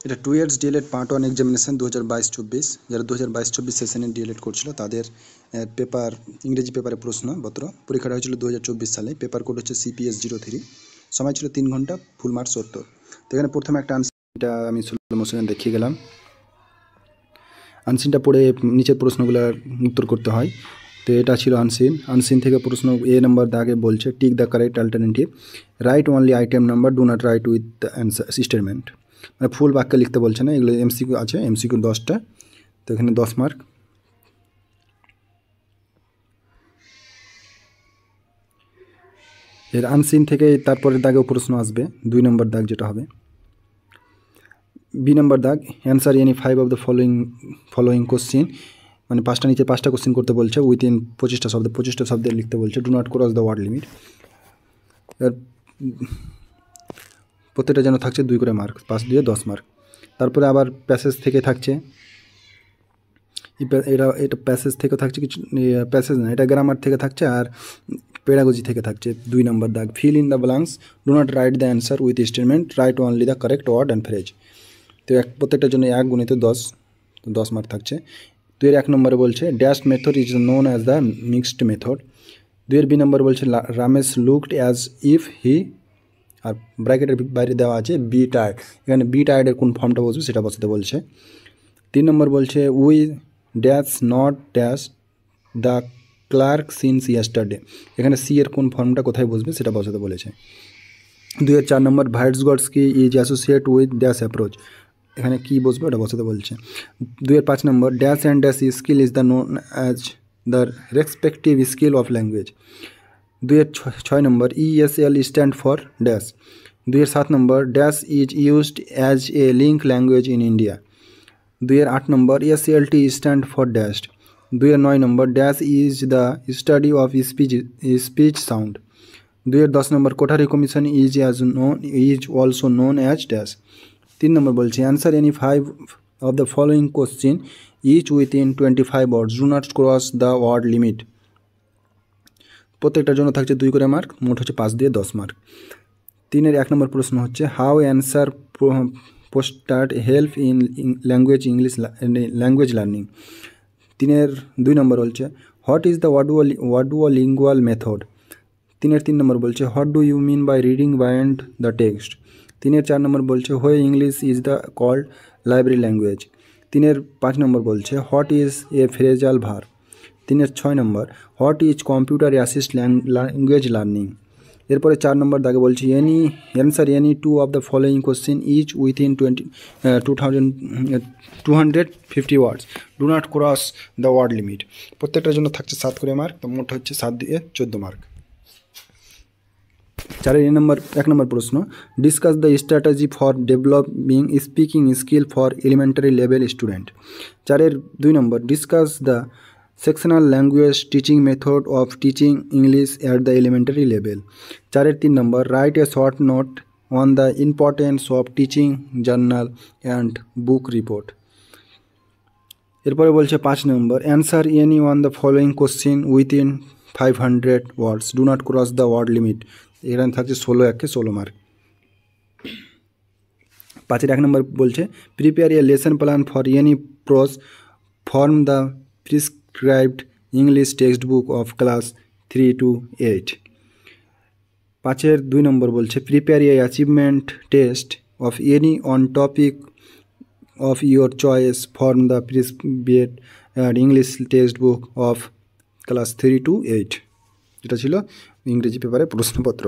এটা 2 years D.El.Ed part 1 examination 2022-24 যারা 2022-24 সেশনে ডিএলএড করছিল তাদের পেপার ইংরেজি পেপারে প্রশ্নপত্র পরীক্ষাটা হয়েছিল 2024 সালে। পেপার কোড হচ্ছে CPS 03, সময় ছিল 3 ঘন্টা, ফুল মার্কস 70। তো এখানে প্রথমে একটা আনসিনটা আমি স্লো মোশনে দেখিয়ে গেলাম। আনসিনটা পড়ে নিচের প্রশ্নগুলোর উত্তর করতে হয়। তো এটা ছিল আনসিন থেকে প্রশ্ন এ নাম্বার দাগে বলছে tick the correct alternative, write only item number, do not right with the answer statement. মানে ফুল বাক্য লিখতে বলছে না, এগুলো MCQ আছে, MCQ 10টা, তো এখানে 10 মার্ক। এর আনসিন থেকে তারপরের দাগেও প্রশ্ন আসবে, 2 নম্বর দাগ যেটা হবে। বি নম্বর দাগ, answer any 5 of the following question, মানে 5টা নিচে 5টা কোশ্চিন করতে বলছে, উইথিন 25টা শব্দে লিখতে বলছে, do not cross the word limit. এর প্রত্যেকটা যেন থাকছে 2 করে মার্ক, 5 দিয়ে 10 মার্ক। তারপরে আবার প্যাসেজ থেকে থাকছে, এটা প্যাসেজ থেকে থাকছে, কিছু প্যাসেজ না, এটা গ্রামার থেকে থাকছে, আর পেডাগজি থেকে থাকছে। 2 নম্বর দাগ, fill in the blanks, do not write the answer with statement, write only the correct word and phrase. তো প্রত্যেকটার জন্য 1 গুণিত 10, তো 10 মার্ক থাকছে। 2 এর 1 নম্বরে বলছে dash method is known as the mixed method. 2 এর বি নম্বর বলছে Ramesh looked as if he, আর ব্র্যাকেটের বাইরে দেওয়া আছে বি টায়ার্ড, এখানে বি টায়ার্ডের কোন ফর্মটা বসবে সেটা বসাতে বলছে। 3 নম্বর বলছে we dash not dash the clerk since yesterday, এখানে সি এর কোন ফর্মটা কোথায় বসবে সেটা বসাতে বলেছে। 2 এর 4 নম্বর Vygotsky is associate with dash approach, এখানে কি বসবে ওটা বসাতে বলছে। 2 এর 5 নম্বর dash and dash skill is the known as the respective skill of language. 2 এর 6 নম্বর ESL স্ট্যান্ড ফর ড্যাশ। 2 এর 7 নম্বর dash is used as a link language in India. 2 এর 8 নম্বর SLT স্ট্যান্ড ফর ড্যাশ। 2 এর 9 নম্বর dash is the study of speech sound. 2 এর 10 নম্বর Kothari commission is also known as dash. 3 নম্বর বলছে answer any 5 of the following question each within 25 words, do not cross the word limit. প্রত্যেকটার জন্য থাকছে 2 করে মার্ক, মোট হচ্ছে 5 দিয়ে 10 মার্ক। 3 এর 1 নম্বর প্রশ্ন হচ্ছে how answer postered help in language learning. 3 এর 2 নম্বর বলছে what is the audiolingual method. 3 এর 3 নম্বর বলছে what do you mean by reading beyond the text. 3 এর 4 নম্বর বলছে why English is the called library language. 3 এর 5 নম্বর বলছে what is a phrasal verb. 3 এর 6 নম্বর what is computer assist language learning. এরপরে 4 নম্বর দাগে বলছি answer any 2 of the following question each within 250 words, do not cross the word limit. প্রত্যেকটার জন্য থাকছে 7 করে মার্ক, তো মোট হচ্ছে 7 দিয়ে 14 মার্ক। 4 এর 1 নম্বর প্রশ্ন discuss the strategy for developing speaking skill for elementary level student. 4 এর 2 নম্বর discuss the sectional language teaching method of teaching English at the elementary level. 4 এর 3 নম্বর write a short note on the importance of teaching journal and book report. এরপরে বলছে 5 নম্বর answer any one the following question within 500 words, do not cross the word limit. এখানে থাকছে 16 mark. 5 এর 1 নম্বর বলছে prepare a lesson plan for any prose form the prescribed English text book of class 3 to 8। 5 এর 2 নম্বর বলছে prepare a achievement test of any on topic of your choice form the prescribed English text book of class 3 to 8। এটা ছিল ইংরেজি পেপারের প্রশ্নপত্র।